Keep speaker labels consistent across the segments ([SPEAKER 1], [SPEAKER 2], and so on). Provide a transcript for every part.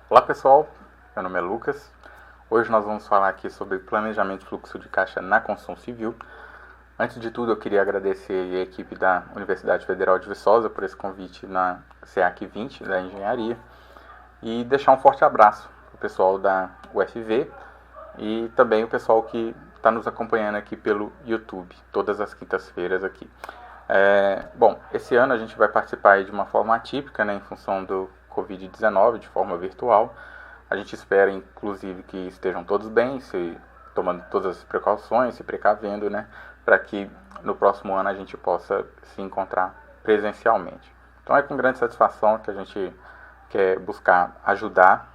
[SPEAKER 1] Olá pessoal, meu nome é Lucas. Hoje nós vamos falar aqui sobre planejamento de fluxo de caixa na construção civil. Antes de tudo, eu queria agradecer a equipe da Universidade Federal de Viçosa por esse convite na SEAC 20 da Engenharia e deixar um forte abraço para o pessoal da UFV e também o pessoal que está nos acompanhando aqui pelo YouTube, todas as quintas-feiras aqui. Bom, esse ano a gente vai participar de uma forma atípica, né, em função do Covid-19, de forma virtual. A gente espera, inclusive, que estejam todos bem, tomando todas as precauções, se precavendo, né, para que no próximo ano a gente possa se encontrar presencialmente. Então é com grande satisfação que a gente quer buscar ajudar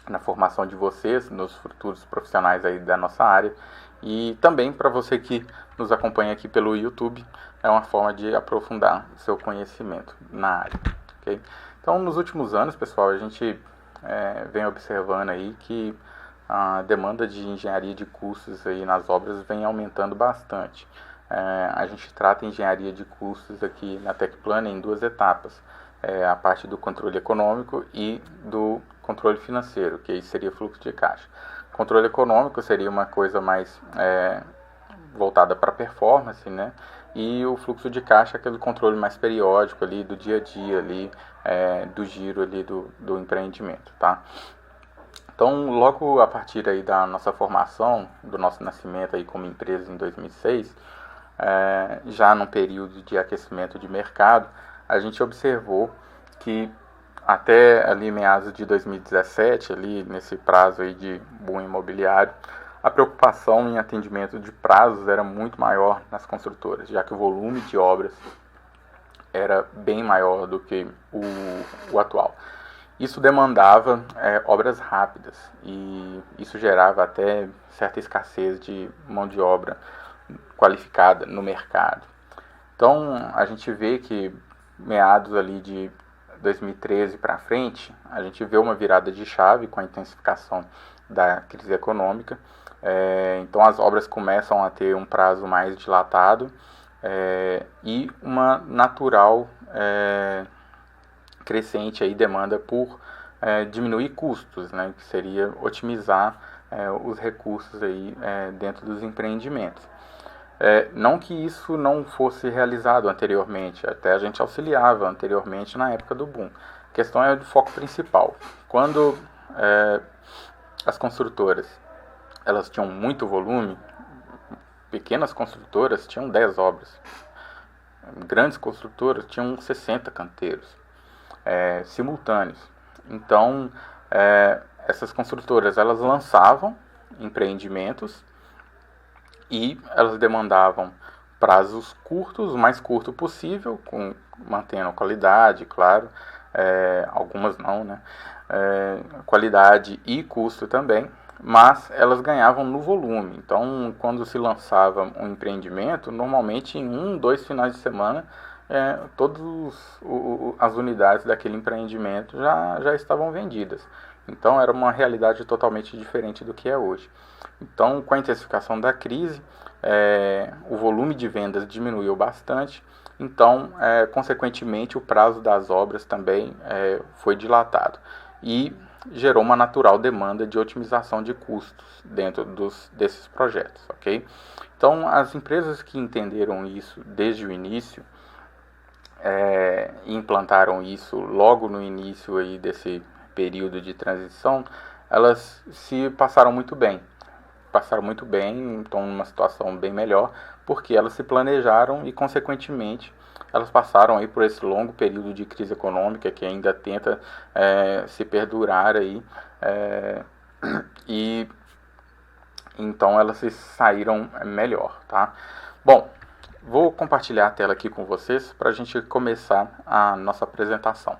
[SPEAKER 1] na formação de vocês, nos futuros profissionais aí da nossa área, e também para você que nos acompanha aqui pelo YouTube, é uma forma de aprofundar o seu conhecimento na área. Okay? Então, nos últimos anos, pessoal, a gente vem observando aí que a demanda de engenharia de custos aí nas obras vem aumentando bastante. A gente trata a engenharia de custos aqui na Tecplana em duas etapas. A parte do controle econômico e do controle financeiro, que aí seria fluxo de caixa. Controle econômico seria uma coisa mais voltada para performance, né? E o fluxo de caixa, aquele controle mais periódico ali do dia a dia ali, do giro ali do empreendimento, tá? Então, logo a partir aí da nossa formação, do nosso nascimento aí como empresa em 2006, já num período de aquecimento de mercado, a gente observou que até ali meados de 2017, ali nesse prazo aí de boom imobiliário, a preocupação em atendimento de prazos era muito maior nas construtoras, já que o volume de obras era bem maior do que o atual. Isso demandava obras rápidas e isso gerava até certa escassez de mão de obra qualificada no mercado. Então a gente vê que meados ali de 2013 para frente, a gente vê uma virada de chave com a intensificação da crise econômica. Então as obras começam a ter um prazo mais dilatado e uma natural crescente aí demanda por diminuir custos, né, que seria otimizar os recursos aí dentro dos empreendimentos. Não que isso não fosse realizado anteriormente, até a gente auxiliava anteriormente na época do boom. A questão é do foco principal. Quando as construtoras elas tinham muito volume, pequenas construtoras tinham 10 obras, grandes construtoras tinham 60 canteiros simultâneos. Então, essas construtoras elas lançavam empreendimentos e elas demandavam prazos curtos, o mais curto possível, mantendo a qualidade, claro, algumas não, né? Qualidade e custo também, mas elas ganhavam no volume. Então, quando se lançava um empreendimento, normalmente em 2 finais de semana, todas as unidades daquele empreendimento já estavam vendidas. Então, era uma realidade totalmente diferente do que é hoje. Então, com a intensificação da crise, o volume de vendas diminuiu bastante. Então, consequentemente, o prazo das obras também foi dilatado. E gerou uma natural demanda de otimização de custos dentro desses projetos, ok? Então, as empresas que entenderam isso desde o início e implantaram isso logo no início aí desse período de transição, elas se passaram muito bem, estão numa situação bem melhor, porque elas se planejaram e, consequentemente, elas passaram aí por esse longo período de crise econômica que ainda tenta se perdurar aí, e então elas se saíram melhor, tá? Bom, vou compartilhar a tela aqui com vocês para a gente começar a nossa apresentação.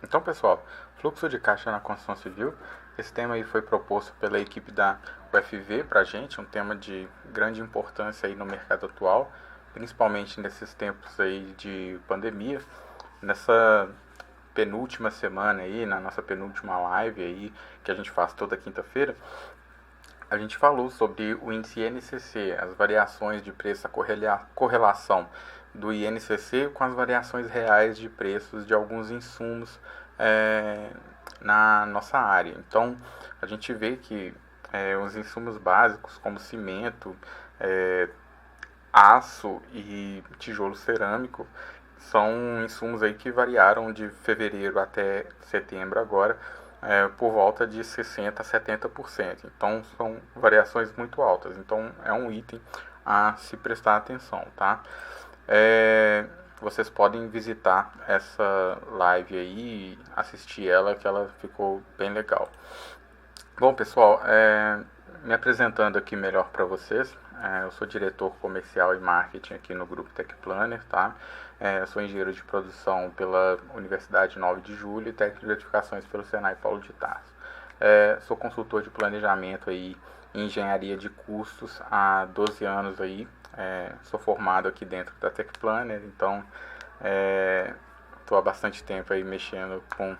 [SPEAKER 1] Então, pessoal, fluxo de caixa na construção civil, esse tema aí foi proposto pela equipe da UFV para a gente, um tema de grande importância aí no mercado atual, principalmente nesses tempos aí de pandemia. Nessa penúltima semana aí, na nossa penúltima live aí, que a gente faz toda quinta-feira, a gente falou sobre o índice NCC, as variações de preço, a correlação do INCC com as variações reais de preços de alguns insumos na nossa área. Então, a gente vê que os insumos básicos como cimento, aço e tijolo cerâmico são insumos aí que variaram de fevereiro até setembro agora por volta de 60% a 70%. Então são variações muito altas. Então é um item a se prestar atenção, tá? Vocês podem visitar essa live aí e assistir ela, que ela ficou bem legal. Bom, pessoal, me apresentando aqui melhor para vocês, eu sou diretor comercial e marketing aqui no Grupo Tech Planner, tá? Sou engenheiro de produção pela Universidade 9 de Julho e técnico de edificações pelo Senai Paulo de Tarso. Sou consultor de planejamento aí em engenharia de custos há 12 anos aí. Sou formado aqui dentro da Tech Planner, então estou há bastante tempo aí mexendo com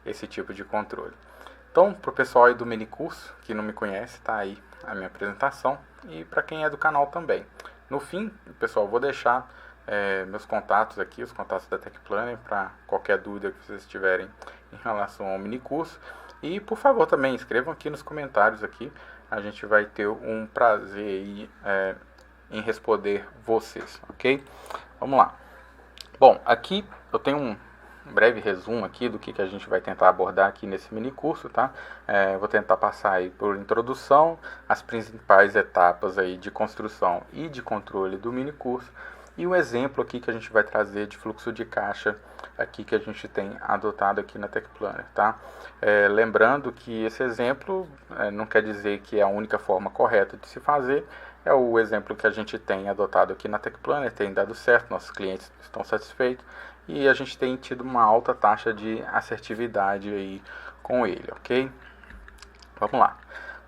[SPEAKER 1] esse tipo de controle. Então, para o pessoal aí do minicurso, que não me conhece, tá aí a minha apresentação. E para quem é do canal também. No fim, pessoal, vou deixar meus contatos aqui, os contatos da Tech Planner, para qualquer dúvida que vocês tiverem em relação ao minicurso. E, por favor, também escrevam aqui nos comentários aqui. A gente vai ter um prazer aí, em responder vocês, ok? Vamos lá. Bom, aqui eu tenho um breve resumo aqui do que a gente vai tentar abordar aqui nesse mini curso, tá? Vou tentar passar aí por introdução, as principais etapas aí de construção e de controle do mini curso e um exemplo aqui que a gente vai trazer de fluxo de caixa aqui que a gente tem adotado aqui na Tech Planner, tá? Lembrando que esse exemplo não quer dizer que é a única forma correta de se fazer, é o exemplo que a gente tem adotado aqui na Tech Planner, tem dado certo, nossos clientes estão satisfeitos e a gente tem tido uma alta taxa de assertividade aí com ele, ok? Vamos lá.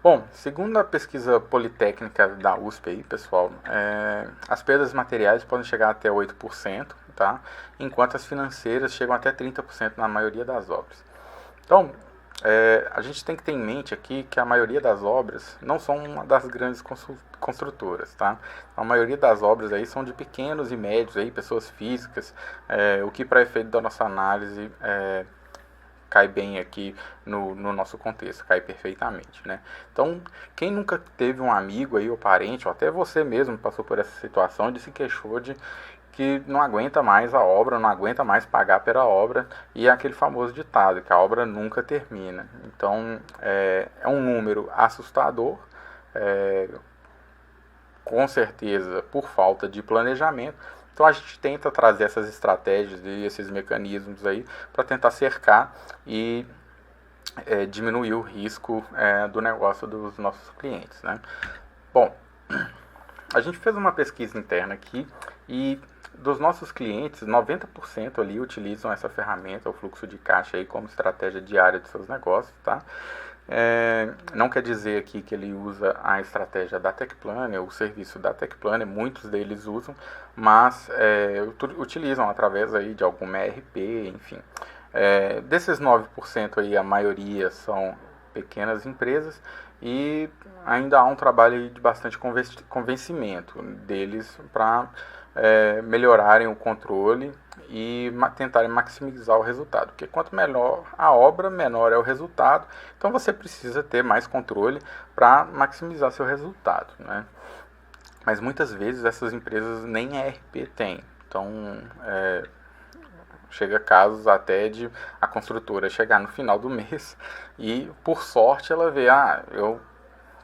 [SPEAKER 1] Bom, segundo a pesquisa politécnica da USP aí, pessoal, as perdas materiais podem chegar até 8%, tá? Enquanto as financeiras chegam até 30% na maioria das obras. Então, a gente tem que ter em mente aqui que a maioria das obras não são uma das grandes construtoras, tá? A maioria das obras aí são de pequenos e médios aí, pessoas físicas, o que para efeito da nossa análise cai bem aqui no nosso contexto, cai perfeitamente, né? Então, quem nunca teve um amigo aí ou parente, ou até você mesmo passou por essa situação de se queixou de que não aguenta mais a obra, não aguenta mais pagar pela obra, e é aquele famoso ditado, que a obra nunca termina. Então, é um número assustador, com certeza por falta de planejamento. Então, a gente tenta trazer essas estratégias e esses mecanismos aí para tentar cercar e diminuir o risco do negócio dos nossos clientes, né? Bom, a gente fez uma pesquisa interna aqui e dos nossos clientes, 90% ali utilizam essa ferramenta, o fluxo de caixa aí como estratégia diária de seus negócios, tá? Não quer dizer aqui que ele usa a estratégia da Tech Planner, o serviço da Tech Planner, muitos deles usam, mas utilizam através aí de algum ERP, enfim. Desses 9% aí, a maioria são pequenas empresas e ainda há um trabalho de bastante convencimento deles para melhorarem o controle e tentarem maximizar o resultado, porque quanto melhor a obra, menor é o resultado, então você precisa ter mais controle para maximizar seu resultado, né? Mas muitas vezes essas empresas nem ERP têm, então chega casos até de a construtora chegar no final do mês e por sorte ela vê, eu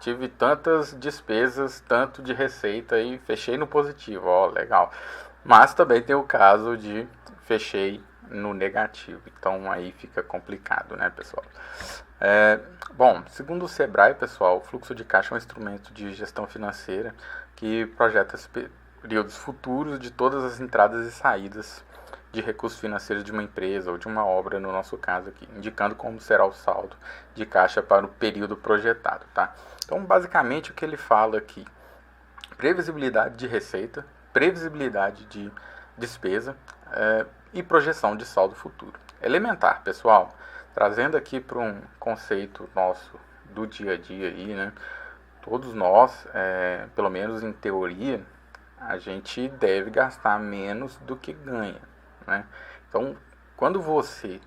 [SPEAKER 1] tive tantas despesas, tanto de receita e fechei no positivo, legal. Mas também tem o caso de fechei no negativo, então aí fica complicado, né, pessoal? Bom, segundo o Sebrae, pessoal, o fluxo de caixa é um instrumento de gestão financeira que projeta períodos futuros de todas as entradas e saídas de recursos financeiros de uma empresa ou de uma obra, no nosso caso aqui, indicando como será o saldo de caixa para o período projetado, tá? Então, basicamente, o que ele fala aqui, previsibilidade de receita, previsibilidade de despesa e projeção de saldo futuro. Elementar, pessoal, trazendo aqui para um conceito nosso do dia a dia aí, né? Todos nós, pelo menos em teoria, a gente deve gastar menos do que ganha, né? Então, quando você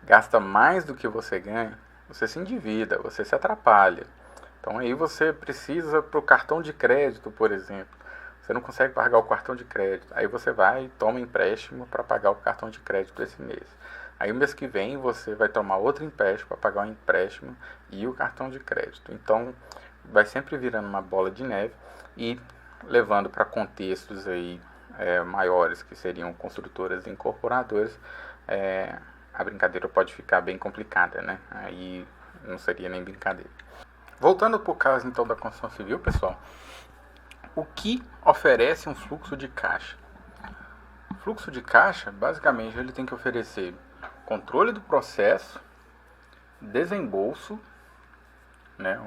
[SPEAKER 1] gasta mais do que você ganha, você se endivida, você se atrapalha. Então aí você precisa para o cartão de crédito, por exemplo. Você não consegue pagar o cartão de crédito. Aí você vai e toma empréstimo para pagar o cartão de crédito desse mês. Aí o mês que vem você vai tomar outro empréstimo para pagar o empréstimo e o cartão de crédito. Então vai sempre virando uma bola de neve e levando para contextos aí maiores, que seriam construtoras e incorporadoras, a brincadeira pode ficar bem complicada, né? Aí não seria nem brincadeira. Voltando para o caso então da construção civil, pessoal, o que oferece um fluxo de caixa? O fluxo de caixa, basicamente, ele tem que oferecer controle do processo, desembolso, né,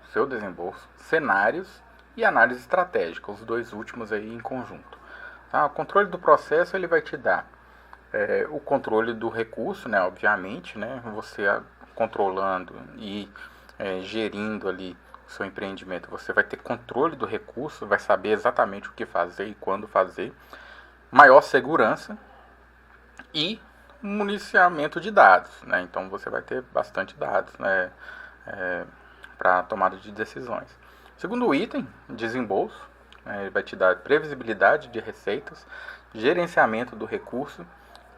[SPEAKER 1] o seu desembolso, cenários e análise estratégica, os dois últimos aí em conjunto. Tá? O controle do processo ele vai te dar o controle do recurso, né, obviamente, né, você controlando e gerindo ali o seu empreendimento, você vai ter controle do recurso, vai saber exatamente o que fazer e quando fazer, maior segurança e municiamento de dados, né? Então você vai ter bastante dados, né, para tomada de decisões. Segundo item, desembolso, ele vai te dar previsibilidade de receitas, gerenciamento do recurso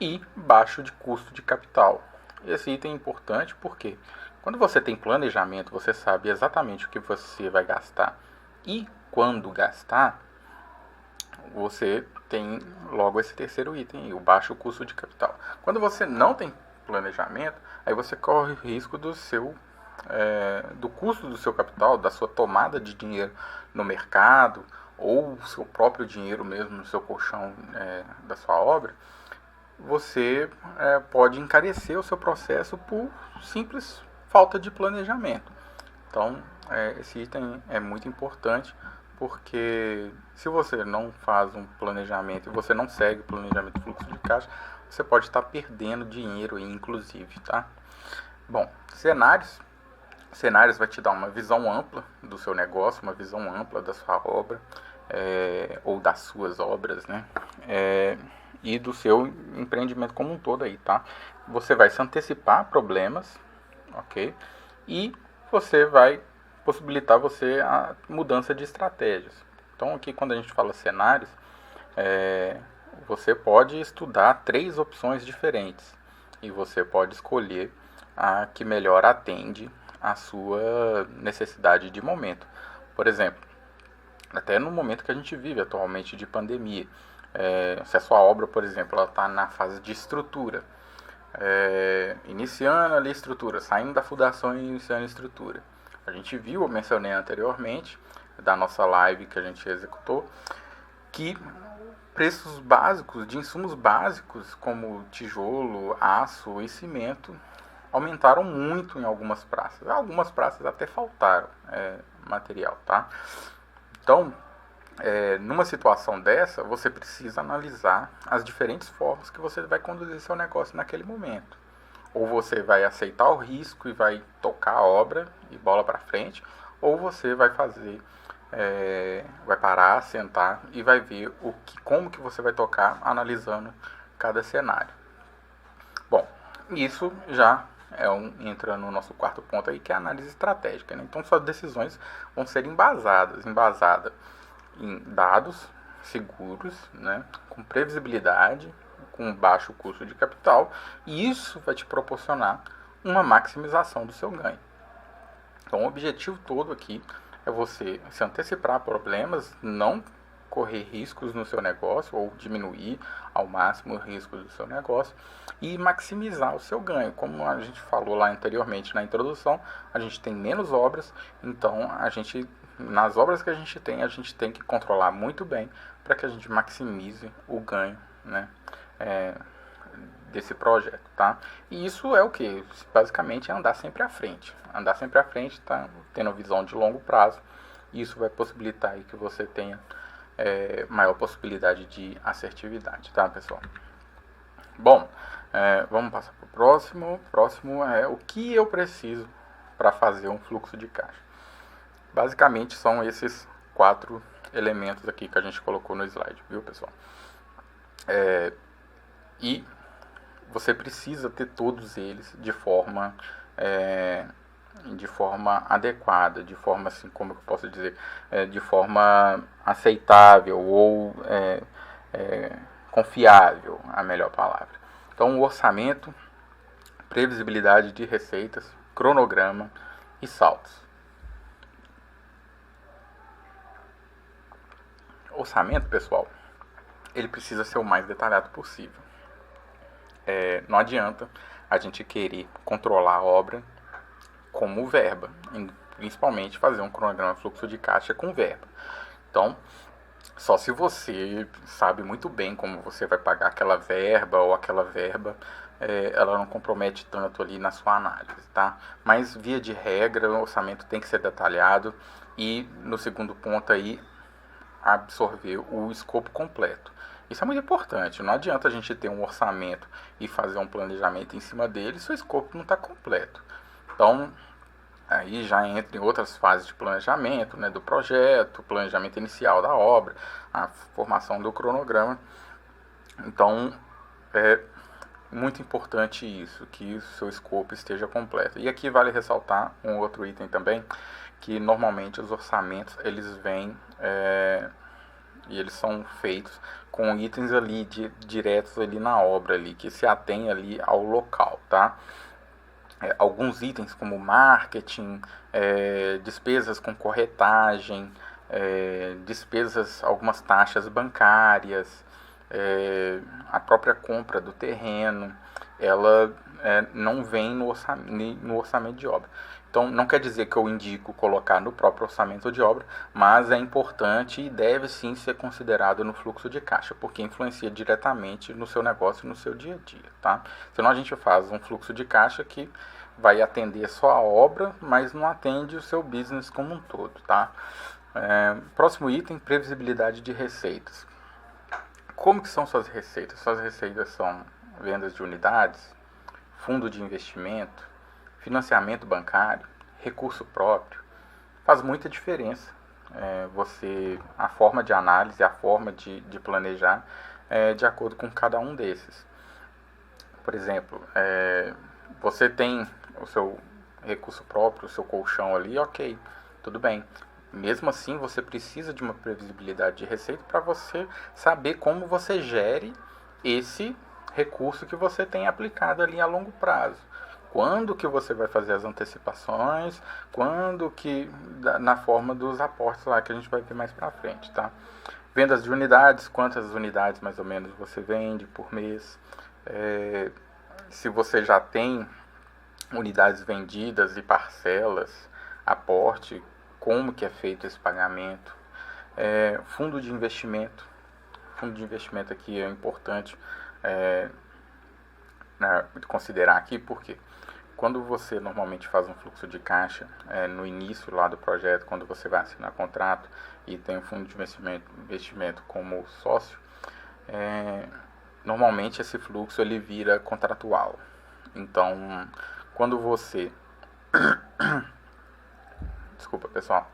[SPEAKER 1] e baixo de custo de capital. Esse item é importante porque quando você tem planejamento, você sabe exatamente o que você vai gastar e quando gastar, você tem logo esse terceiro item, o baixo custo de capital. Quando você não tem planejamento, aí você corre o risco do custo do seu capital, da sua tomada de dinheiro no mercado, ou o seu próprio dinheiro mesmo no seu colchão da sua obra, você pode encarecer o seu processo por simples falta de planejamento. Então, esse item é muito importante, porque se você não faz um planejamento e você não segue o planejamento de fluxo de caixa, você pode estar perdendo dinheiro aí, inclusive, tá? Bom, cenários. Cenários vai te dar uma visão ampla do seu negócio, uma visão ampla da sua obra, ou das suas obras, né? E do seu empreendimento como um todo aí, tá? Você vai se antecipar a problemas, ok? E você vai possibilitar você a mudança de estratégias. Então aqui quando a gente fala cenários, você pode estudar 3 opções diferentes e você pode escolher a que melhor atende a sua necessidade de momento. Por exemplo, até no momento que a gente vive atualmente de pandemia, se a sua obra, por exemplo, ela está na fase de estrutura, iniciando ali a estrutura, saindo da fundação e iniciando a estrutura. A gente viu, eu mencionei anteriormente, da nossa live que a gente executou, que preços básicos, de insumos básicos, como tijolo, aço e cimento, aumentaram muito em algumas praças. Algumas praças até faltaram material, tá? Então, numa situação dessa, você precisa analisar as diferentes formas que você vai conduzir seu negócio naquele momento. Ou você vai aceitar o risco e vai tocar a obra e bola para frente, ou você vai fazer, vai parar, sentar e vai ver como que você vai tocar analisando cada cenário. Bom, isso já entra no nosso quarto ponto aí, que é a análise estratégica, né? Então suas decisões vão ser embasadas em dados seguros, né, com previsibilidade, com baixo custo de capital, e isso vai te proporcionar uma maximização do seu ganho. Então o objetivo todo aqui é você se antecipar a problemas, não correr riscos no seu negócio ou diminuir ao máximo os riscos do seu negócio e maximizar o seu ganho. Como a gente falou lá anteriormente na introdução, a gente tem menos obras, então nas obras que a gente tem que controlar muito bem para que a gente maximize o ganho, né, desse projeto, tá? E isso é o que? Basicamente é andar sempre à frente. Andar sempre à frente, tá? Tendo visão de longo prazo. Isso vai possibilitar aí que você tenha maior possibilidade de assertividade, tá, pessoal? Bom, vamos passar para o próximo. O próximo é o que eu preciso para fazer um fluxo de caixa. Basicamente são esses 4 elementos aqui que a gente colocou no slide, viu, pessoal? E você precisa ter todos eles de forma adequada, de forma assim, como eu posso dizer, de forma aceitável ou confiável, a melhor palavra. Então, o orçamento, previsibilidade de receitas, cronograma e saldos. Orçamento, pessoal, ele precisa ser o mais detalhado possível. Não adianta a gente querer controlar a obra como verba, principalmente fazer um cronograma fluxo de caixa com verba. Então, só se você sabe muito bem como você vai pagar aquela verba ou aquela verba, ela não compromete tanto ali na sua análise, tá? Mas, via de regra, o orçamento tem que ser detalhado e, no segundo ponto aí, absorver o escopo completo. Isso é muito importante. Não adianta a gente ter um orçamento e fazer um planejamento em cima dele se o escopo não está completo. Então, aí já entra em outras fases de planejamento, né, do projeto, planejamento inicial da obra, a formação do cronograma. Então, é muito importante isso, que o seu escopo esteja completo. E aqui vale ressaltar um outro item também, que normalmente os orçamentos eles vêm e eles são feitos com itens ali diretos ali na obra ali, que se atém ali ao local, tá? Alguns itens como marketing, despesas com corretagem, despesas, algumas taxas bancárias, a própria compra do terreno, ela não vem no orçamento de obra. Então, não quer dizer que eu indico colocar no próprio orçamento de obra, mas é importante e deve sim ser considerado no fluxo de caixa, porque influencia diretamente no seu negócio e no seu dia a dia, tá? Senão a gente faz um fluxo de caixa que vai atender só a obra, mas não atende o seu business como um todo, tá? Próximo item, previsibilidade de receitas. Como que são suas receitas? Suas receitas são vendas de unidades, fundo de investimento, financiamento bancário, recurso próprio. Faz muita diferença a forma de análise, a forma de planejar de acordo com cada um desses. Por exemplo, você tem o seu recurso próprio, o seu colchão ali, ok, tudo bem. Mesmo assim, você precisa de uma previsibilidade de receita para você saber como você gere esse recurso que você tem aplicado ali a longo prazo. Quando que você vai fazer as antecipações, quando que, na forma dos aportes lá que a gente vai ver mais pra frente, tá? Vendas de unidades, quantas unidades mais ou menos você vende por mês, se você já tem unidades vendidas e parcelas, aporte, como que é feito esse pagamento, fundo de investimento aqui é importante considerar aqui, porque quando você normalmente faz um fluxo de caixa no início lá do projeto, quando você vai assinar contrato e tem um fundo de investimento como sócio, normalmente esse fluxo ele vira contratual. Então, quando você... Desculpa, pessoal.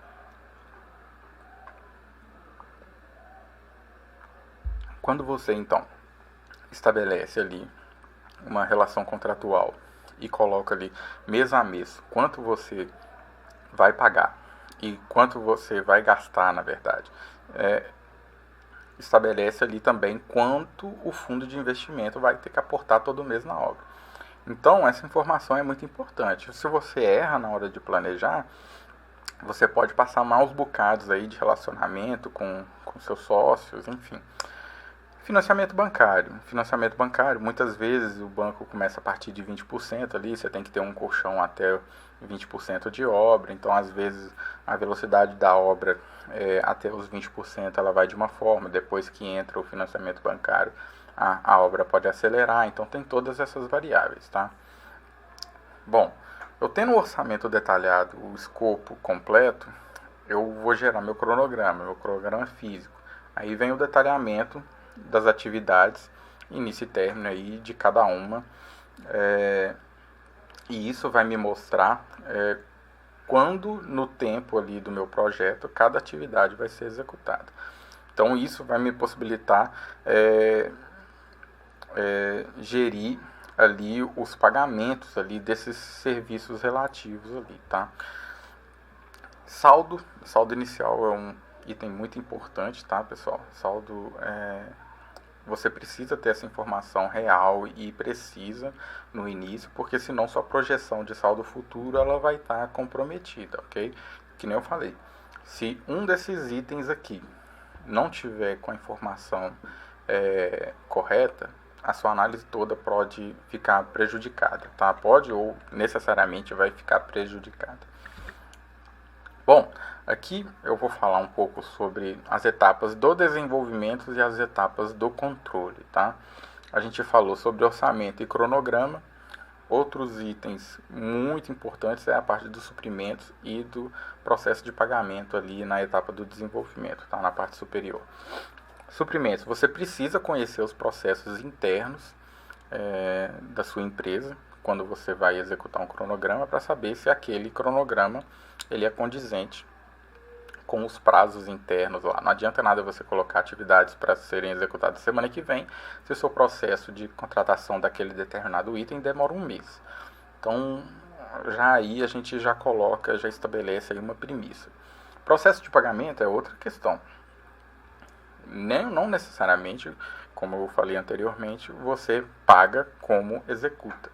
[SPEAKER 1] Quando você, então, estabelece ali uma relação contratual e coloca ali mês a mês quanto você vai pagar e quanto você vai gastar, na verdade, estabelece ali também quanto o fundo de investimento vai ter que aportar todo mês na obra. Então, essa informação é muito importante. Se você erra na hora de planejar, você pode passar maus bocados aí de relacionamento com seus sócios, enfim. Financiamento bancário. Financiamento bancário, muitas vezes o banco começa a partir de 20% ali, você tem que ter um colchão até 20% de obra, então às vezes a velocidade da obra até os 20% ela vai de uma forma, depois que entra o financiamento bancário a obra pode acelerar, então tem todas essas variáveis, tá? Bom, eu tendo o orçamento detalhado, o escopo completo, eu vou gerar meu cronograma físico, aí vem o detalhamento das atividades, início e término aí de cada uma, e isso vai me mostrar quando no tempo ali do meu projeto cada atividade vai ser executada. Então isso vai me possibilitar gerir ali os pagamentos ali desses serviços relativos ali, tá? Saldo inicial é um item muito importante, tá, pessoal? Saldo você precisa ter essa informação real e precisa no início, porque senão sua projeção de saldo futuro ela vai estar comprometida, ok? Que nem eu falei, se um desses itens aqui não tiver com a informação correta, a sua análise toda pode ficar prejudicada, tá? Pode ou necessariamente vai ficar prejudicada. Bom, aqui eu vou falar um pouco sobre as etapas do desenvolvimento e as etapas do controle, tá? A gente falou sobre orçamento e cronograma. Outros itens muito importantes é a parte dos suprimentos e do processo de pagamento ali na etapa do desenvolvimento, tá? Na parte superior. Suprimentos, você precisa conhecer os processos internos da sua empresa quando você vai executar um cronograma para saber se aquele cronograma ele é condizente com os prazos internos lá. Não adianta nada você colocar atividades para serem executadas semana que vem se o seu processo de contratação daquele determinado item demora um mês. Então, já aí a gente já coloca, já estabelece aí uma premissa. Processo de pagamento é outra questão. Não necessariamente, como eu falei anteriormente, você paga como executa.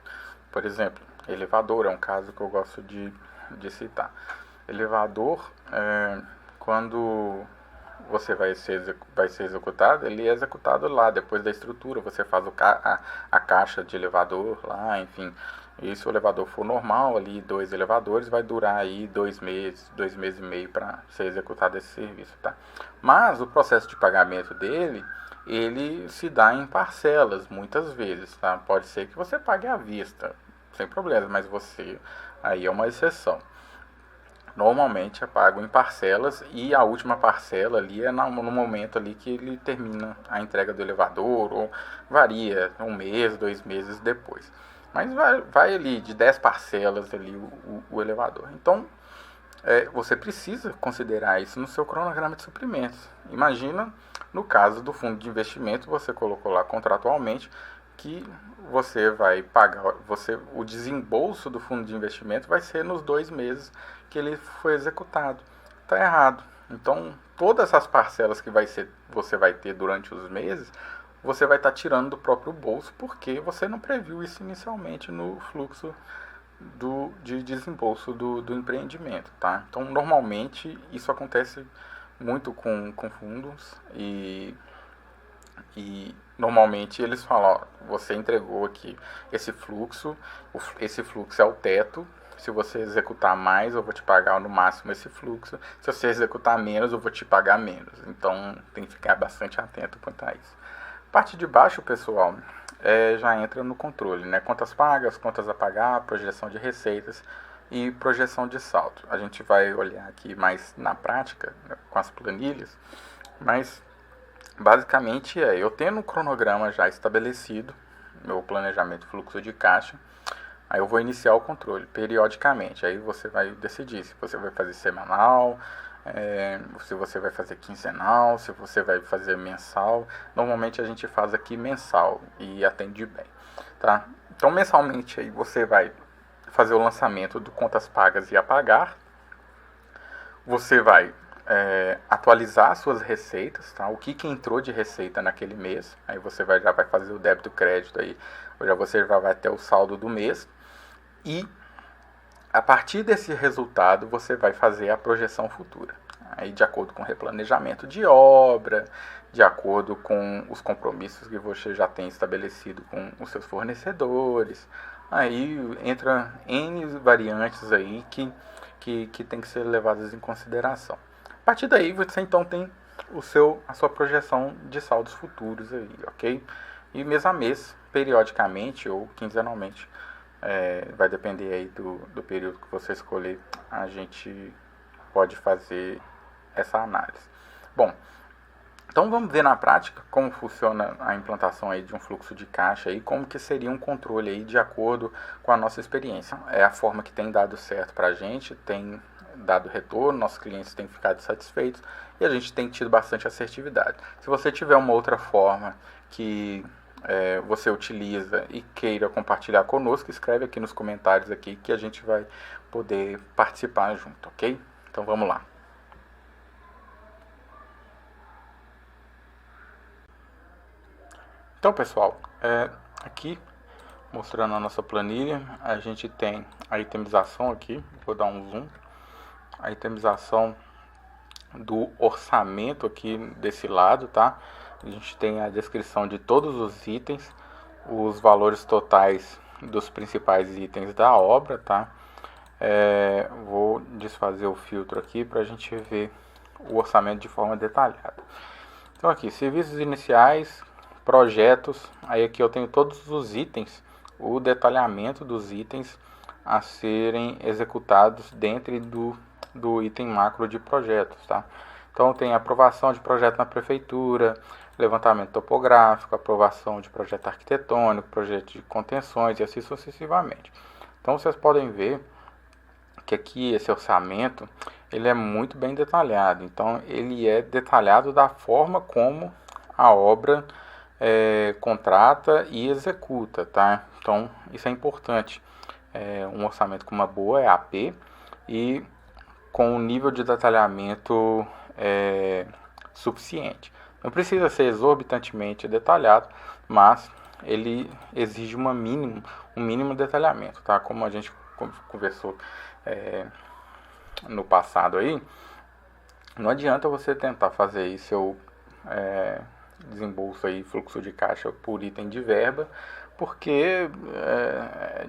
[SPEAKER 1] Por exemplo, elevador é um caso que eu gosto de citar. Elevador, quando você vai ser executado, ele é executado lá, depois da estrutura, você faz a caixa de elevador lá, enfim. E se o elevador for normal, ali 2 elevadores, vai durar aí 2 meses e meio para ser executado esse serviço, tá? Mas o processo de pagamento dele, ele se dá em parcelas, muitas vezes, tá? Pode ser que você pague à vista, sem problemas, mas você, aí é uma exceção. Normalmente é pago em parcelas e a última parcela ali é no momento ali que ele termina a entrega do elevador, ou varia, 1 mês, 2 meses depois. Mas vai ali de 10 parcelas ali o elevador. Então, você precisa considerar isso no seu cronograma de suprimentos. Imagina, no caso do fundo de investimento, você colocou lá contratualmente que você vai pagar, o desembolso do fundo de investimento vai ser nos 2 meses que ele foi executado. Está errado. Então, todas essas parcelas que você vai ter durante os meses, você vai estar tirando do próprio bolso, porque você não previu isso inicialmente no fluxo de desembolso do empreendimento, tá? Então, normalmente, isso acontece muito com fundos e normalmente eles falam, ó, você entregou aqui esse fluxo é o teto, se você executar mais eu vou te pagar no máximo esse fluxo, se você executar menos eu vou te pagar menos, então tem que ficar bastante atento quanto a isso. Parte de baixo, pessoal, já entra no controle, né? Contas pagas, contas a pagar, projeção de receitas e projeção de saldo. A gente vai olhar aqui mais na prática, né, com as planilhas, mas basicamente eu tendo um cronograma já estabelecido, meu planejamento fluxo de caixa, aí eu vou iniciar o controle periodicamente. Aí você vai decidir se você vai fazer semanal, se você vai fazer quinzenal, se você vai fazer mensal. Normalmente a gente faz aqui mensal e atende bem, tá? Então mensalmente aí você vai fazer o lançamento do contas pagas e a pagar. Você vai atualizar suas receitas, tá? O que entrou de receita naquele mês. Aí você já vai fazer o débito e crédito aí, você já vai ter o saldo do mês. E a partir desse resultado você vai fazer a projeção futura. Aí de acordo com o replanejamento de obra, de acordo com os compromissos que você já tem estabelecido com os seus fornecedores. Aí entra N variantes aí que tem que ser levadas em consideração. A partir daí você então tem a sua projeção de saldos futuros aí, ok? E mês a mês, periodicamente ou quinzenalmente, vai depender aí do período que você escolher, a gente pode fazer essa análise. Bom, Então vamos ver na prática como funciona a implantação aí de um fluxo de caixa e como que seria um controle aí de acordo com a nossa experiência. É a forma que tem dado certo para a gente, tem dado retorno, nossos clientes têm ficado satisfeitos e a gente tem tido bastante assertividade. Se você tiver uma outra forma que você utiliza e queira compartilhar conosco, escreve aqui nos comentários aqui que a gente vai poder participar junto, ok? Então vamos lá. Então, pessoal, aqui mostrando a nossa planilha, a gente tem a itemização aqui, vou dar um zoom, a itemização do orçamento aqui desse lado, tá? A gente tem a descrição de todos os itens, os valores totais dos principais itens da obra, tá? Vou desfazer o filtro aqui para a gente ver o orçamento de forma detalhada. Então aqui, serviços iniciais, projetos, aí aqui eu tenho todos os itens, o detalhamento dos itens a serem executados dentro do item macro de projetos, tá? Então tem aprovação de projeto na prefeitura, levantamento topográfico, aprovação de projeto arquitetônico, projeto de contenções e assim sucessivamente. Então vocês podem ver que aqui esse orçamento ele é muito bem detalhado, então ele é detalhado da forma como a obra contrata e executa, tá? Então isso é importante, um orçamento com uma boa EAP e com um nível de detalhamento suficiente. Não precisa ser exorbitantemente detalhado, mas ele exige um mínimo detalhamento, tá? Como a gente conversou no passado aí, não adianta você tentar fazer aí seu desembolso aí, fluxo de caixa por item de verba, porque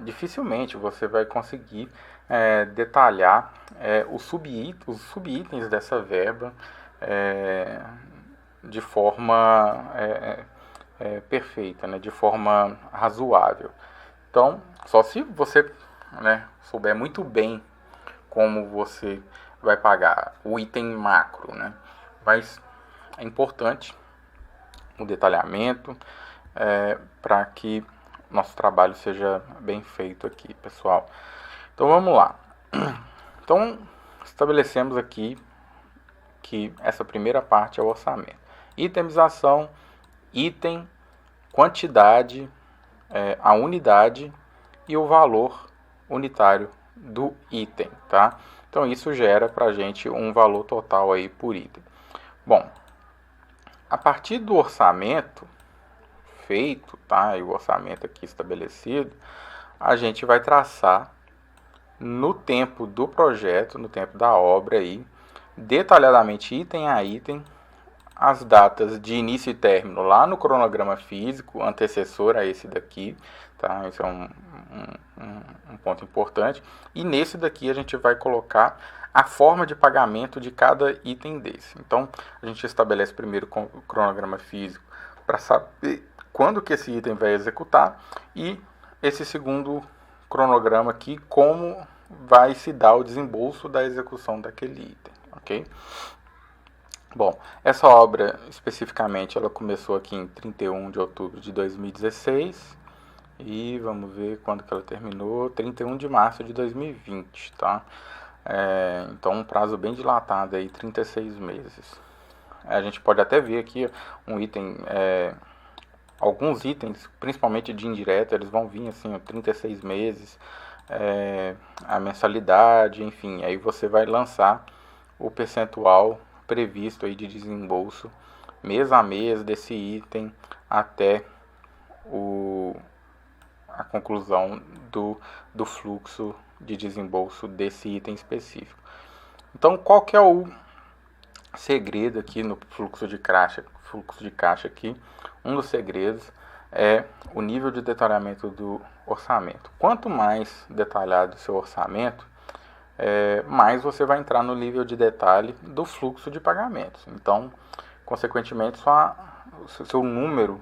[SPEAKER 1] dificilmente você vai conseguir detalhar os subitens dessa verba de forma perfeita, né, de forma razoável. Então, só se você souber muito bem como você vai pagar o item macro, né? Mas é importante o detalhamento para que nosso trabalho seja bem feito aqui, pessoal. Então vamos lá. Então estabelecemos aqui que essa primeira parte é o orçamento. Itemização, item, quantidade, a unidade e o valor unitário do item, tá? Então isso gera para a gente um valor total aí por item. Bom, a partir do orçamento feito, tá? E o orçamento aqui estabelecido, a gente vai traçar no tempo do projeto, no tempo da obra aí, detalhadamente item a item, as datas de início e término lá no cronograma físico, antecessor a esse daqui, tá? Esse é um ponto importante. E nesse daqui a gente vai colocar a forma de pagamento de cada item desse. Então, a gente estabelece primeiro o cronograma físico para saber quando que esse item vai executar e esse segundo cronograma aqui, como vai se dar o desembolso da execução daquele item, ok? Bom, essa obra especificamente ela começou aqui em 31 de outubro de 2016 e vamos ver quando que ela terminou, 31 de março de 2020, tá? Então um prazo bem dilatado aí, 36 meses. A gente pode até ver aqui um item, alguns itens, principalmente de indireto, eles vão vir assim, 36 meses, a mensalidade, enfim, aí você vai lançar o percentual previsto aí de desembolso mês a mês desse item até a conclusão do fluxo de desembolso desse item específico. Então, qual que é o segredo aqui no fluxo de caixa aqui? Um dos segredos é o nível de detalhamento do orçamento. Quanto mais detalhado o seu orçamento, mais você vai entrar no nível de detalhe do fluxo de pagamentos. Então, consequentemente, seu número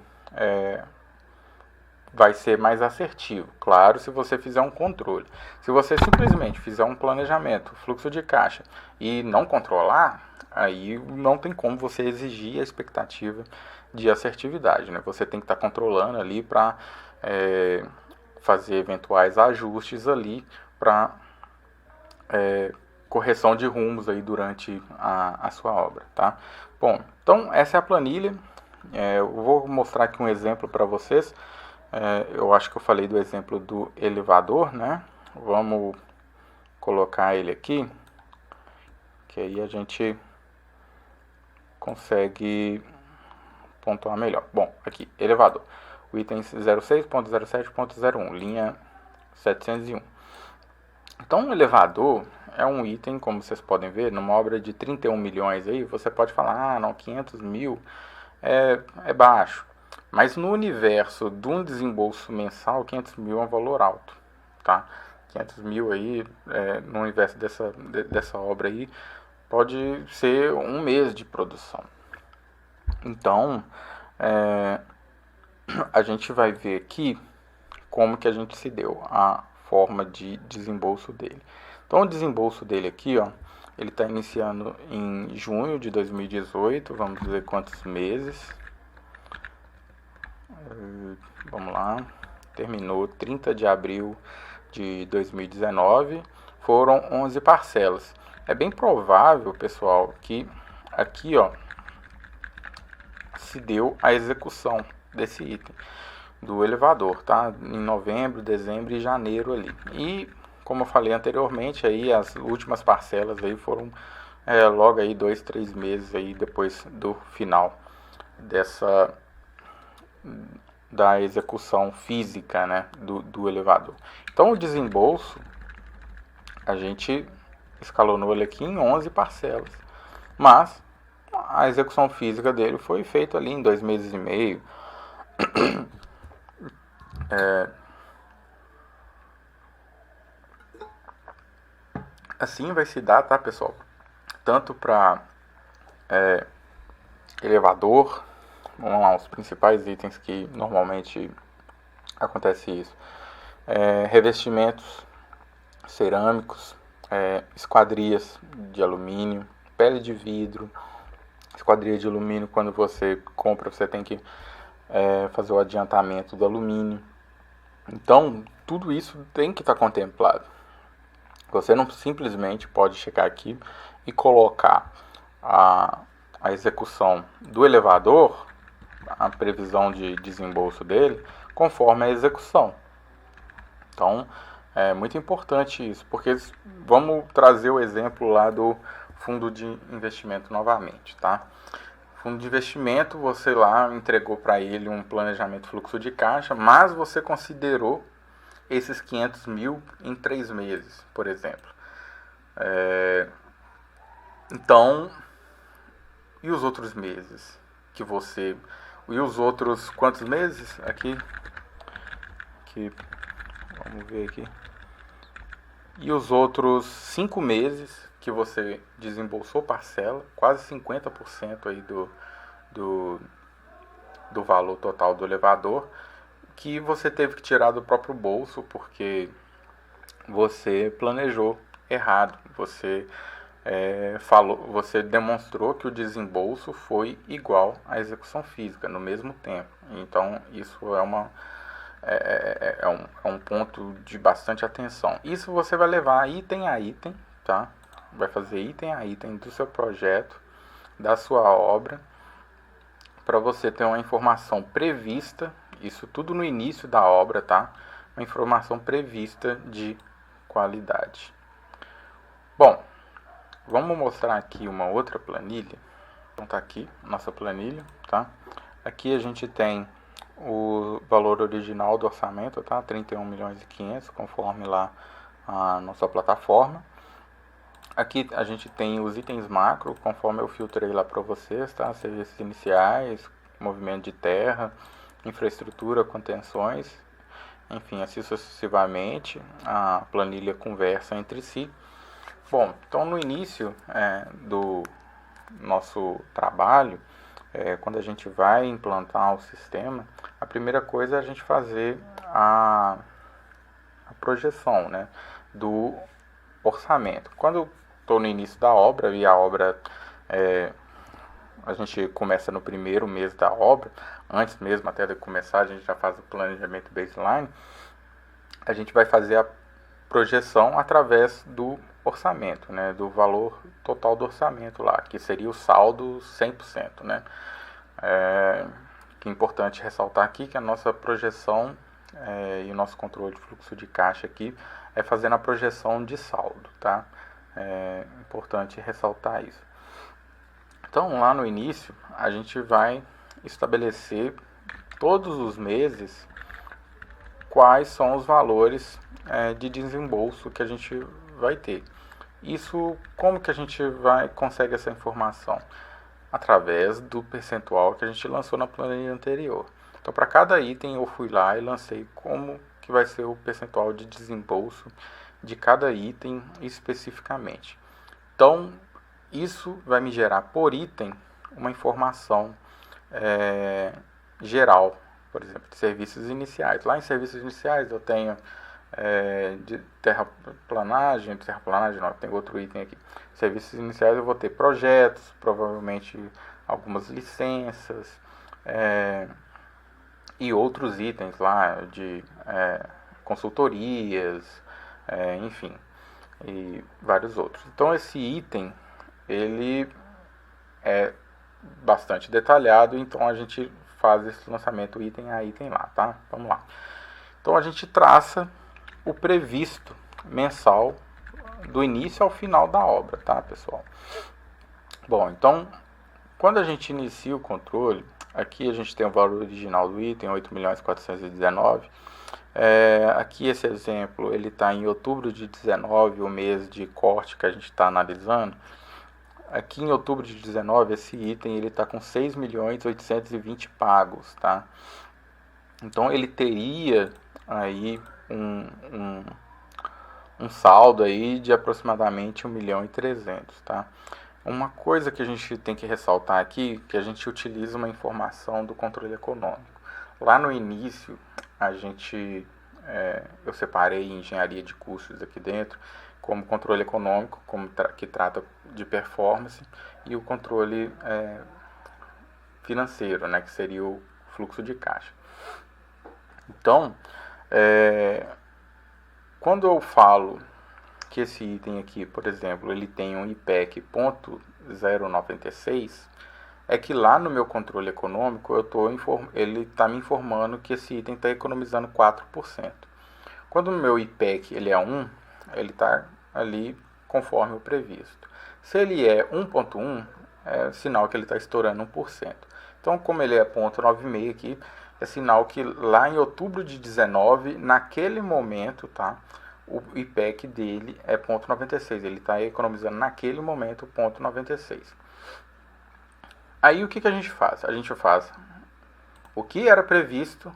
[SPEAKER 1] vai ser mais assertivo. Claro, se você fizer um controle. Se você simplesmente fizer um planejamento, fluxo de caixa, e não controlar, aí não tem como você exigir a expectativa de assertividade, né? Você tem que estar controlando ali para fazer eventuais ajustes ali para correção de rumos aí durante a sua obra, tá? Bom, então essa é a planilha. Eu vou mostrar aqui um exemplo para vocês. Eu acho que eu falei do exemplo do elevador, né? Vamos colocar ele aqui, que aí a gente consegue pontuar melhor. Bom, aqui, elevador. O item 06.07.01, linha 701. Então, o elevador é um item, como vocês podem ver, numa obra de 31 milhões aí, você pode falar, não, 500 mil é baixo. Mas no universo de um desembolso mensal, 500 mil é um valor alto, tá? 500 mil aí, no universo dessa obra aí, pode ser um mês de produção. Então, a gente vai ver aqui como que a gente se deu a forma de desembolso dele. Então, o desembolso dele aqui, ó, ele está iniciando em junho de 2018, vamos ver quantos meses. Vamos lá, terminou 30 de abril de 2019, foram 11 parcelas. É bem provável, pessoal, que aqui, ó, se deu a execução desse item do elevador, tá? Em novembro, dezembro e janeiro ali. E, como eu falei anteriormente, aí as últimas parcelas aí foram logo aí 2, 3 meses aí depois do final da execução física, né, do elevador. Então, o desembolso, a gente escalonou ele aqui em 11 parcelas, mas a execução física dele foi feita ali em 2 meses e meio. Assim vai se dar, tá, pessoal? Tanto para elevador, vamos lá, os principais itens que normalmente acontece isso. Revestimentos cerâmicos, esquadrias de alumínio, pele de vidro. Esquadria de alumínio, quando você compra, você tem que fazer o adiantamento do alumínio. Então, tudo isso tem que estar contemplado. Você não simplesmente pode chegar aqui e colocar a execução do elevador, a previsão de desembolso dele, conforme a execução. Então, é muito importante isso, porque vamos trazer o exemplo lá do fundo de investimento novamente, tá? Fundo de investimento, você lá entregou para ele um planejamento fluxo de caixa, mas você considerou esses 500 mil em 3 meses, por exemplo. Então, e os outros meses que você... E os outros quantos meses? Aqui, vamos ver aqui. E os outros 5 meses que você desembolsou parcela, quase 50% aí do valor total do elevador, que você teve que tirar do próprio bolso porque você planejou errado. Você você demonstrou que o desembolso foi igual à execução física no mesmo tempo. Então isso é um ponto de bastante atenção. Isso você vai levar item a item, tá? Vai fazer item a item do seu projeto, da sua obra, para você ter uma informação prevista, isso tudo no início da obra, tá? Uma informação prevista de qualidade. Bom, vamos mostrar aqui uma outra planilha. Então tá aqui nossa planilha, tá? Aqui a gente tem o valor original do orçamento, tá? 31 milhões e 500, conforme lá a nossa plataforma. Aqui a gente tem os itens macro, conforme eu filtrei lá para vocês, tá? Serviços iniciais, movimento de terra, infraestrutura, contenções, enfim, assim sucessivamente. A planilha conversa entre si. Bom, então no início do nosso trabalho, quando a gente vai implantar o sistema, a primeira coisa é a gente fazer a projeção, né, do orçamento. Quando estou no início da obra e a obra a gente começa no primeiro mês da obra, antes mesmo até de começar a gente já faz o planejamento baseline, a gente vai fazer a projeção através do orçamento, né, do valor total do orçamento lá, que seria o saldo 100%, né. Que é importante ressaltar aqui que a nossa projeção e o nosso controle de fluxo de caixa aqui é fazendo a projeção de saldo, tá? É importante ressaltar isso. Então, lá no início, a gente vai estabelecer todos os meses quais são os valores de desembolso que a gente vai ter. Isso, como que a gente consegue essa informação? Através do percentual que a gente lançou na planilha anterior. Então, para cada item, eu fui lá e lancei como que vai ser o percentual de desembolso de cada item especificamente. Então, isso vai me gerar por item uma informação geral, por exemplo, de serviços iniciais. Lá em serviços iniciais eu tenho de terraplanagem não, tem outro item aqui. Serviços iniciais eu vou ter projetos, provavelmente algumas licenças e outros itens lá de consultorias, enfim, e vários outros. Então esse item ele é bastante detalhado, então a gente faz esse lançamento item a item lá, tá? Vamos lá. Então a gente traça o previsto mensal do início ao final da obra, tá, pessoal? Bom, então, quando a gente inicia o controle, aqui a gente tem o valor original do item, 8.419.000. Aqui esse exemplo, ele está em outubro de 19, o mês de corte que a gente está analisando. Aqui em outubro de 19, esse item ele está com 6.820.000 pagos, tá? Então ele teria aí um saldo aí de aproximadamente 1.300.000, tá? Uma coisa que a gente tem que ressaltar aqui, que a gente utiliza uma informação do controle econômico. Lá no início, eu separei engenharia de custos aqui dentro, como controle econômico, que trata de performance, e o controle financeiro, né, que seria o fluxo de caixa. Então, quando eu falo que esse item aqui, por exemplo, ele tem um IPEC .096, é que lá no meu controle econômico ele está me informando que esse item está economizando 4%. Quando o meu IPEC ele é 1, ele está ali conforme o previsto. Se ele é 1.1, é sinal que ele está estourando 1%. Então, como ele é 0.96 aqui, é sinal que lá em outubro de 19, naquele momento, tá, o IPEC dele é 0.96. Ele está economizando naquele momento 0.96. Aí o que a gente faz? A gente faz o que era previsto,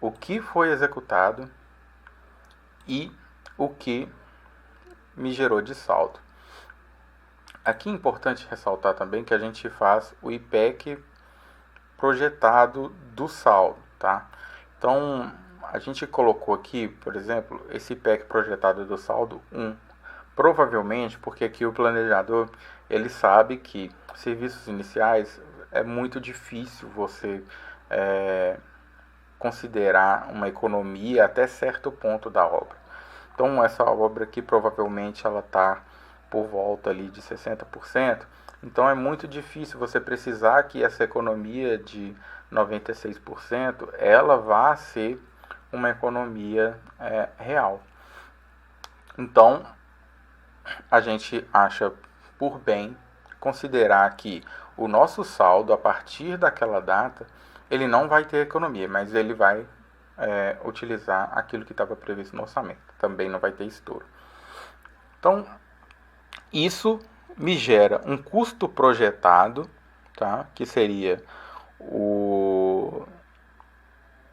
[SPEAKER 1] o que foi executado e o que me gerou de saldo. Aqui é importante ressaltar também que a gente faz o IPEC projetado do saldo, tá? Então, a gente colocou aqui, por exemplo, esse IPEC projetado do saldo 1. Provavelmente porque aqui o planejador, ele sabe que serviços iniciais é muito difícil você considerar uma economia até certo ponto da obra. Então, essa obra aqui provavelmente ela está por volta ali de 60%. Então, é muito difícil você precisar que essa economia de 96% ela vá ser uma economia real. Então, a gente acha por bem considerar que o nosso saldo, a partir daquela data, ele não vai ter economia, mas ele vai utilizar aquilo que estava previsto no orçamento. Também não vai ter estouro. Então, isso me gera um custo projetado, tá? Que seria o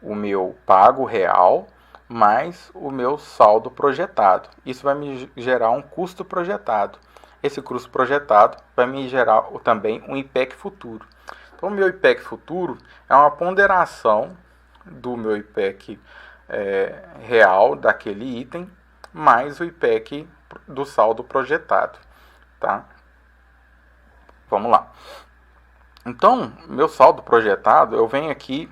[SPEAKER 1] meu pago real mais o meu saldo projetado. Isso vai me gerar um custo projetado. Esse custo projetado vai me gerar também um IPEC futuro. Então, Então, o meu IPEC futuro é uma ponderação do meu IPEC real daquele item, mais o IPEC do saldo projetado, tá? Vamos lá. Então, meu saldo projetado, eu venho aqui,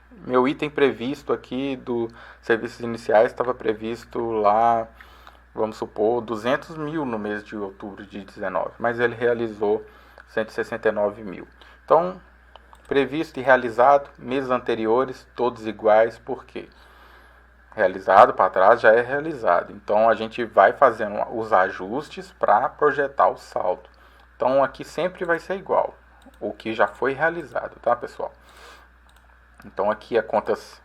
[SPEAKER 1] meu item previsto aqui do serviços iniciais estava previsto lá, vamos supor, 200 mil no mês de outubro de 19, mas ele realizou 169 mil. Então, previsto e realizado, meses anteriores, todos iguais, por quê? Realizado para trás já é realizado. Então, a gente vai fazendo os ajustes para projetar o saldo. Então, aqui sempre vai ser igual, o que já foi realizado, tá, pessoal? Então, aqui a contas,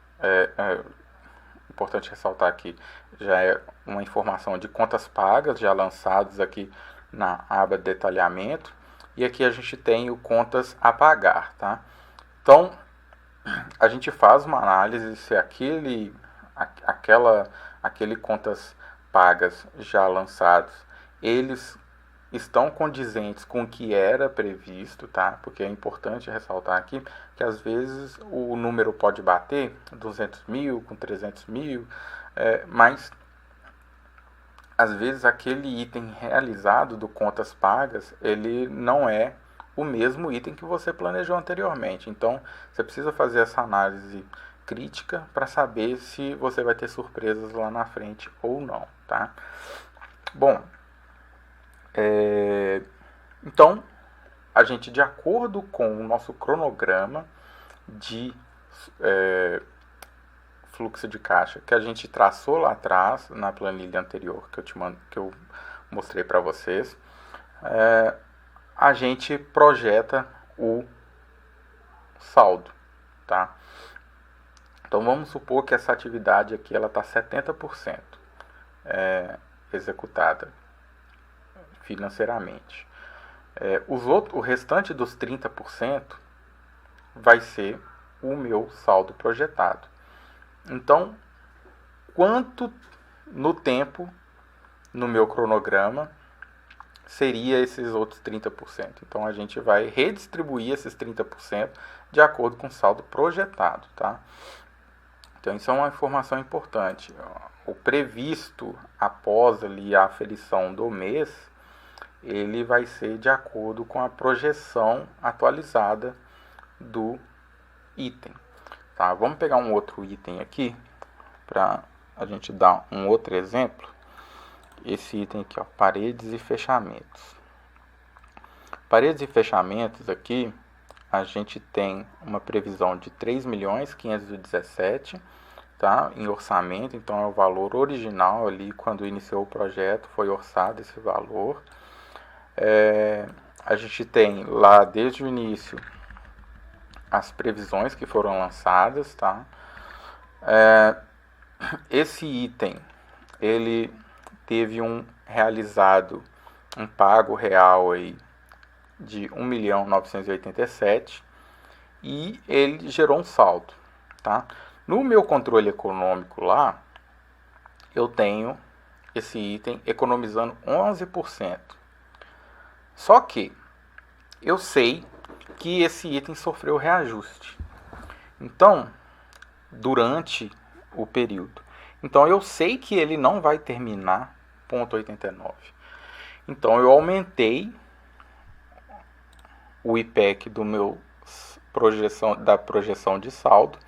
[SPEAKER 1] importante ressaltar aqui, já é uma informação de contas pagas, já lançados aqui na aba detalhamento. E aqui a gente tem o contas a pagar, tá? Então, a gente faz uma análise se aquele contas pagas já lançados, eles estão condizentes com o que era previsto, tá? Porque é importante ressaltar aqui que às vezes o número pode bater 200 mil com 300 mil, mas às vezes aquele item realizado do contas pagas, ele não é o mesmo item que você planejou anteriormente. Então, você precisa fazer essa análise crítica para saber se você vai ter surpresas lá na frente ou não, tá? Bom, então, a gente, de acordo com o nosso cronograma de fluxo de caixa que a gente traçou lá atrás na planilha anterior que eu mostrei para vocês, a gente projeta o saldo, tá? Então vamos supor que essa atividade aqui ela está 70% executada financeiramente. O restante dos 30% vai ser o meu saldo projetado. Então, quanto no tempo, no meu cronograma, seria esses outros 30%? Então, a gente vai redistribuir esses 30% de acordo com o saldo projetado, tá? Então, isso é uma informação importante. O previsto após ali a aferição do mês, ele vai ser de acordo com a projeção atualizada do item. Tá, vamos pegar um outro item aqui para a gente dar um outro exemplo. Esse item aqui, ó, paredes e fechamentos. Paredes e fechamentos aqui, a gente tem uma previsão de 3.517.000, tá, em orçamento. Então é o valor original ali, quando iniciou o projeto, foi orçado esse valor. A gente tem lá desde o início as previsões que foram lançadas, tá? Esse item, ele teve realizado um pago real aí de 1.987.000 e ele gerou um saldo, tá? No meu controle econômico lá, eu tenho esse item economizando 11%. Só que eu sei que esse item sofreu reajuste. Então, durante o período. Então, eu sei que ele não vai terminar 0,89. Então, eu aumentei o IPEC da projeção de saldo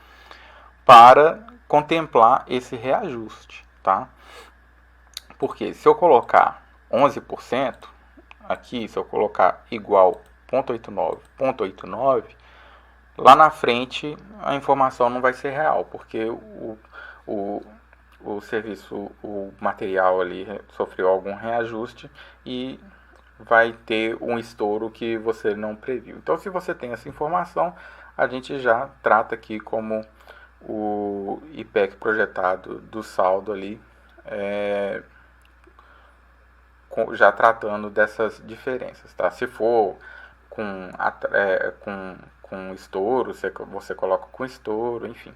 [SPEAKER 1] para contemplar esse reajuste, tá? Porque se eu colocar 11%, aqui, se eu colocar igual 0,89, lá na frente a informação não vai ser real, porque o serviço, o material ali sofreu algum reajuste e vai ter um estouro que você não previu. Então, se você tem essa informação, a gente já trata aqui como o IPEC projetado do saldo ali, já tratando dessas diferenças, tá? Se for com estouro, você coloca com estouro, enfim.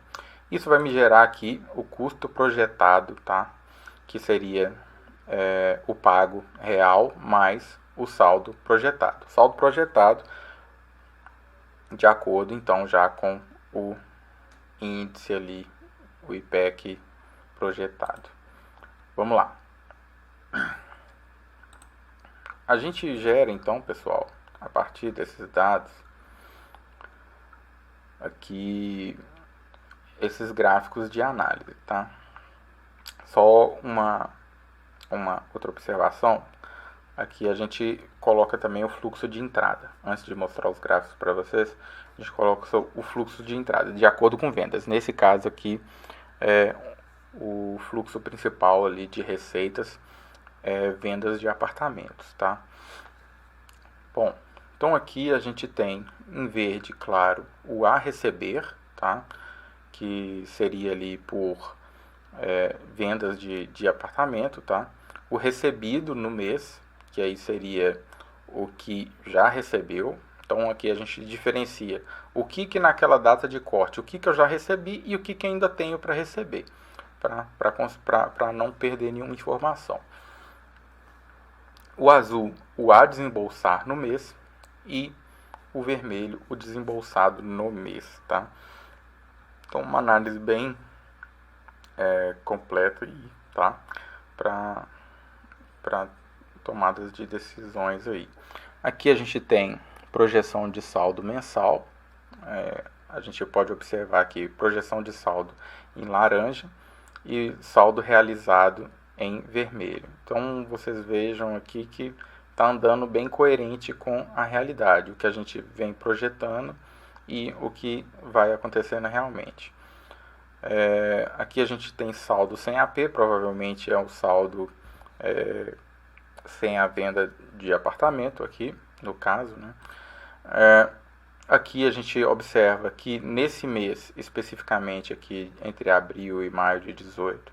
[SPEAKER 1] Isso vai me gerar aqui o custo projetado, tá? Que seria o pago real mais o saldo projetado. O saldo projetado, de acordo então já com o índice ali, o IPEC projetado. Vamos lá. A gente gera então, pessoal, a partir desses dados aqui, esses gráficos de análise, tá? Só uma outra observação, aqui a gente coloca também o fluxo de entrada. Antes de mostrar os gráficos para vocês, a gente coloca o fluxo de entrada, de acordo com vendas. Nesse caso aqui, o fluxo principal ali de receitas é vendas de apartamentos, tá? Bom, então aqui a gente tem em verde claro o a receber, tá? Que seria ali por vendas de apartamento, tá? O recebido no mês, que aí seria o que já recebeu. Então aqui a gente diferencia o que naquela data de corte, o que eu já recebi e o que ainda tenho para receber, para não perder nenhuma informação. O azul, o a desembolsar no mês, e o vermelho, o desembolsado no mês, tá? Então uma análise bem completa aí, tá? Para tomadas de decisões aí. Aqui a gente tem projeção de saldo mensal. A gente pode observar aqui projeção de saldo em laranja e saldo realizado em vermelho. Então vocês vejam aqui que está andando bem coerente com a realidade, o que a gente vem projetando e o que vai acontecendo realmente. Aqui a gente tem saldo sem AP, provavelmente é o saldo sem a venda de apartamento aqui, no caso, né? Aqui a gente observa que nesse mês, especificamente aqui entre abril e maio de 18,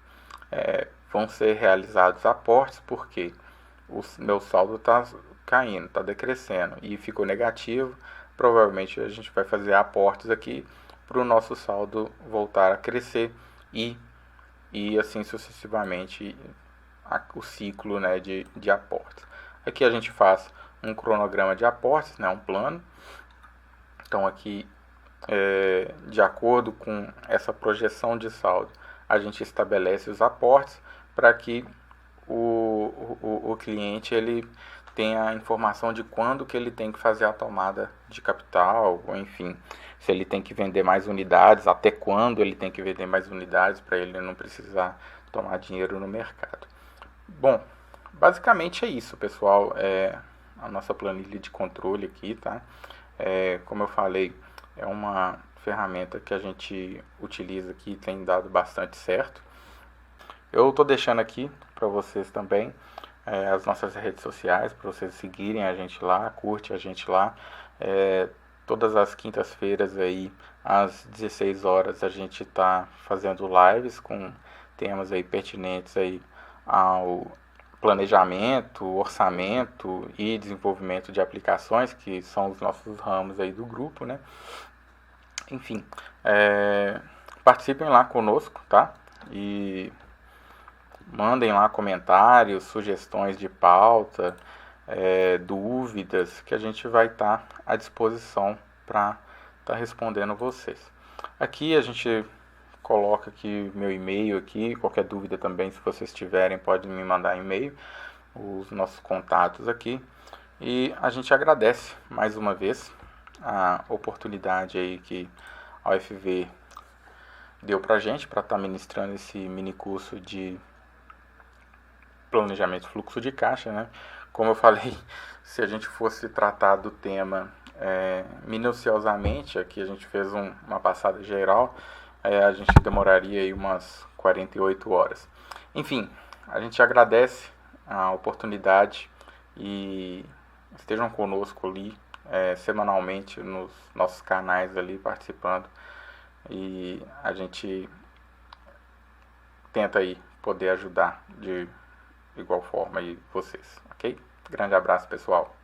[SPEAKER 1] vão ser realizados aportes, porque o meu saldo está caindo, está decrescendo e ficou negativo. Provavelmente a gente vai fazer aportes aqui para o nosso saldo voltar a crescer e assim sucessivamente o ciclo, né, de aportes. Aqui a gente faz um cronograma de aportes, né, um plano. Então aqui, de acordo com essa projeção de saldo, a gente estabelece os aportes para que o cliente ele tenha a informação de quando que ele tem que fazer a tomada de capital, ou enfim, se ele tem que vender mais unidades, até quando ele tem que vender mais unidades para ele não precisar tomar dinheiro no mercado. Bom, basicamente é isso, pessoal. A nossa planilha de controle aqui, tá? Como eu falei, é uma ferramenta que a gente utiliza aqui e tem dado bastante certo. Eu estou deixando aqui para vocês também as nossas redes sociais, para vocês seguirem a gente lá, curte a gente lá. Todas as quintas-feiras aí, às 16 horas, a gente está fazendo lives com temas aí pertinentes aí ao planejamento, orçamento e desenvolvimento de aplicações, que são os nossos ramos aí do grupo, né? Enfim, participem lá conosco, tá? E mandem lá comentários, sugestões de pauta, dúvidas, que a gente vai estar à disposição para estar respondendo vocês. Aqui a gente coloca aqui meu e-mail aqui, qualquer dúvida também, se vocês tiverem, podem me mandar e-mail, os nossos contatos aqui. E a gente agradece mais uma vez a oportunidade aí que a UFV deu pra gente para estar ministrando esse mini curso de planejamento de fluxo de caixa, né? Como eu falei, se a gente fosse tratar do tema minuciosamente, aqui a gente fez uma passada geral, a gente demoraria aí umas 48 horas. Enfim, a gente agradece a oportunidade e estejam conosco ali semanalmente nos nossos canais ali participando, e a gente tenta aí poder ajudar de igual forma aí vocês, ok? Grande abraço, pessoal.